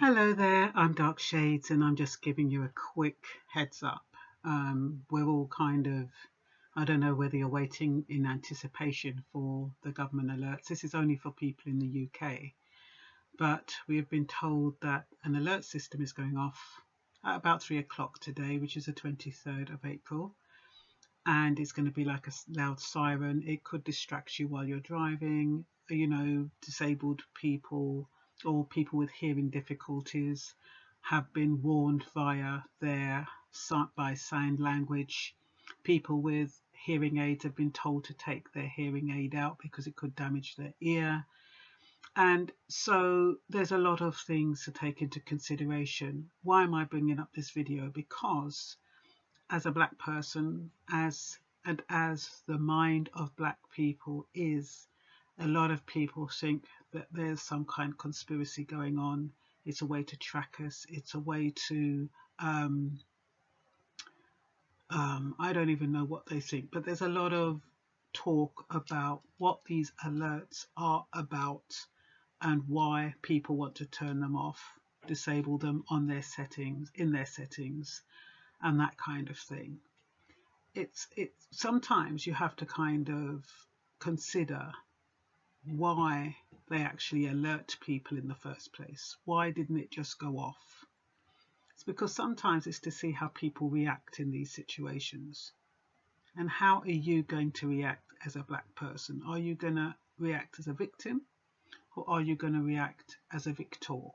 Hello there, I'm Dark Shades, and I'm just giving you a quick heads up. We're all I don't know whether you're waiting in anticipation for the government alerts. This is only for people in the UK, but we have been told that an alert system is going off at about 3 o'clock today, which is the 23rd of April, and it's going to be like a loud siren. It could distract you while you're driving, disabled people or people with hearing difficulties have been warned via their by sign language. People with hearing aids have been told to take their hearing aid out because it could damage their ear. And so there's a lot of things to take into consideration. Why am I bringing up this video? Because as a black person, as the mind of black people is, a lot of people think that there's some kind of conspiracy going on. It's a way to track us. It's a way to I don't even know what they think, but there's a lot of talk about what these alerts are about and why people want to turn them off, disable them on their settings, and that kind of thing. It's sometimes you have to kind of consider why they actually alert people in the first place. Why didn't it just go off? It's because sometimes it's to see how people react in these situations. And how are you going to react as a black person? Are you going to react as a victim, or are you going to react as a victor?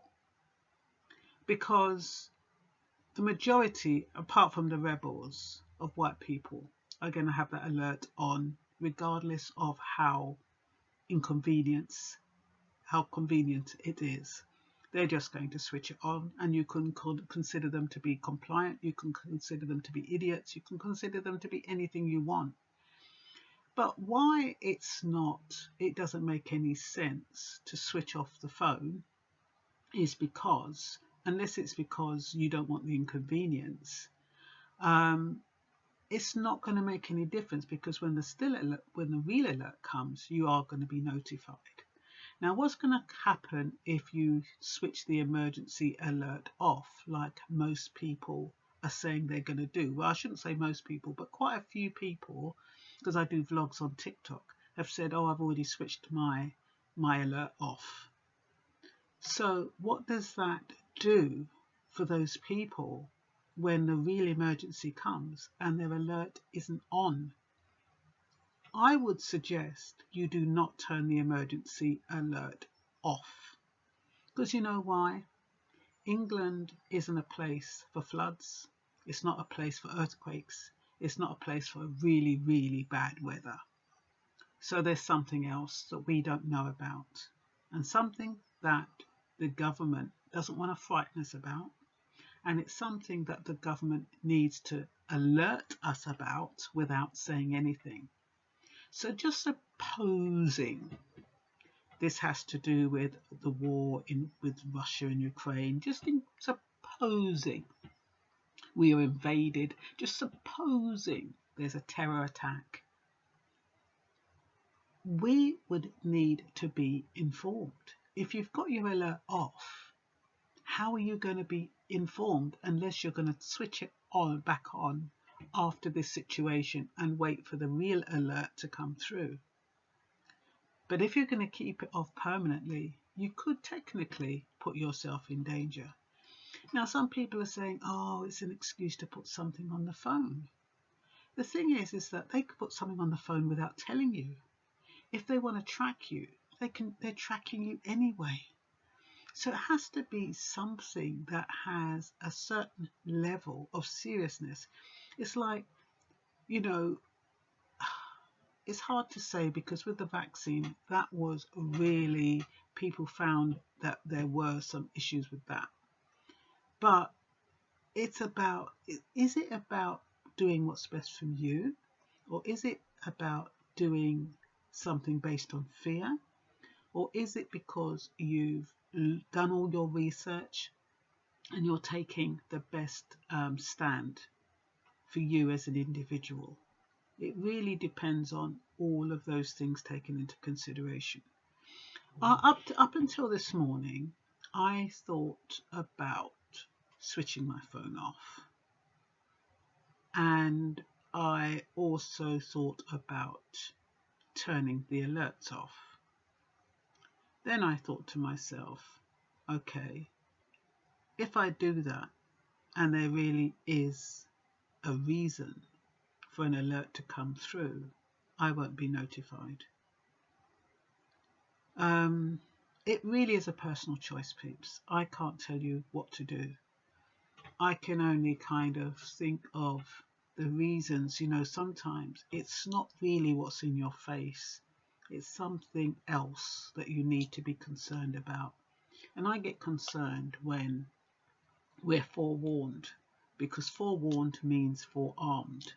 Because the majority, apart from the rebels of white people, are going to have that alert on regardless of how convenient it is. They're just going to switch it on, and you can consider them to be compliant, you can consider them to be idiots, you can consider them to be anything you want. But why it doesn't make any sense to switch off the phone is because, unless it's because you don't want the inconvenience, it's not going to make any difference, because when the real alert comes, you are going to be notified. Now, what's going to happen if you switch the emergency alert off, like most people are saying they're going to do? Well, I shouldn't say most people, but quite a few people, because I do vlogs on TikTok, have said, oh, I've already switched my alert off. So what does that do for those people when the real emergency comes and their alert isn't on? I would suggest you do not turn the emergency alert off. Because you know why? England isn't a place for floods. It's not a place for earthquakes. It's not a place for really, really bad weather. So there's something else that we don't know about, and something that the government doesn't want to frighten us about. And it's something that the government needs to alert us about without saying anything. So just supposing this has to do with the war with Russia and Ukraine, supposing we are invaded, just supposing there's a terror attack, we would need to be informed. If you've got your alert off, how are you going to be informed unless you're going to switch it back on after this situation and wait for the real alert to come through? But if you're going to keep it off permanently, you could technically put yourself in danger. Now, some people are saying, oh, it's an excuse to put something on the phone. The thing is that they could put something on the phone without telling you. If they want to track you, they're tracking you anyway. So it has to be something that has a certain level of seriousness. It's like, it's hard to say, because with the vaccine, that was really, people found that there were some issues with that. But it's about, is it about doing what's best for you? Or is it about doing something based on fear? Or is it because you've done all your research and you're taking the best stand for you as an individual? It really depends on all of those things taken into consideration. Up until this morning, I thought about switching my phone off, and I also thought about turning the alerts off. Then I thought to myself, okay, if I do that and there really is a reason for an alert to come through, I won't be notified. It really is a personal choice, peeps. I can't tell you what to do. I can only kind of think of the reasons. Sometimes it's not really what's in your face. It's something else that you need to be concerned about. And I get concerned when we're forewarned, because forewarned means forearmed.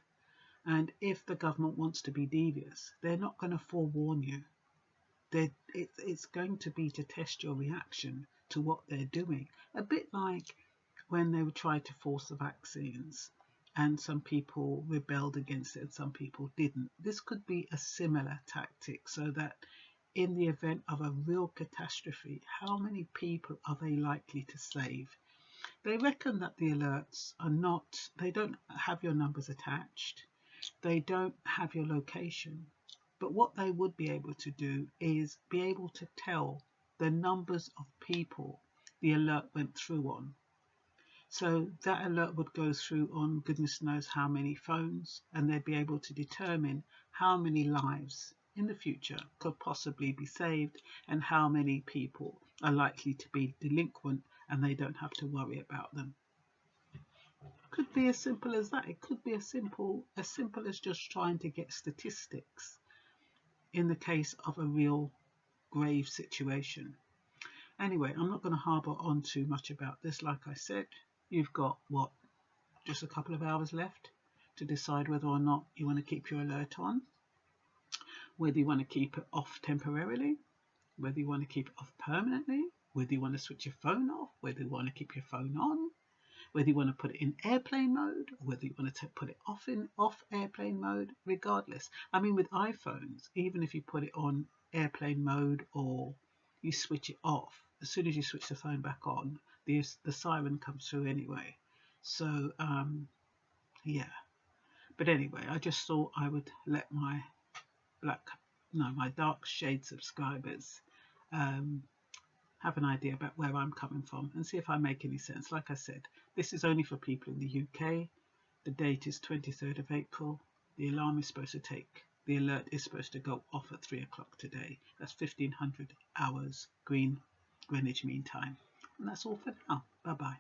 And if the government wants to be devious, they're not going to forewarn you. It's going to be to test your reaction to what they're doing. A bit like when they would try to force the vaccines and some people rebelled against it and some people didn't. This could be a similar tactic, so that in the event of a real catastrophe, how many people are they likely to save? They reckon that the alerts they don't have your numbers attached, they don't have your location, but what they would be able to do is be able to tell the numbers of people the alert went through on. So that alert would go through on goodness knows how many phones, and they'd be able to determine how many lives in the future could possibly be saved and how many people are likely to be delinquent and they don't have to worry about them. Could be as simple as that. It could be as simple as just trying to get statistics in the case of a real grave situation. Anyway, I'm not going to harbour on too much about this. Like I said, you've got just a couple of hours left to decide whether or not you want to keep your alert on, whether you want to keep it off temporarily, whether you want to keep it off permanently, whether you want to switch your phone off, whether you want to keep your phone on, whether you want to put it in airplane mode, or whether you want to put it off airplane mode. Regardless, I mean, with iPhones, even if you put it on airplane mode or you switch it off, as soon as you switch the phone back on, the siren comes through anyway. So yeah, but anyway, I just thought I would let my dark shade subscribers have an idea about where I'm coming from and see if I make any sense. Like I said, this is only for people in the UK. The date is 23rd of April. The alert is supposed to go off at 3 o'clock today. That's 1500 hours Greenwich Mean Time. And that's all for now. Bye bye.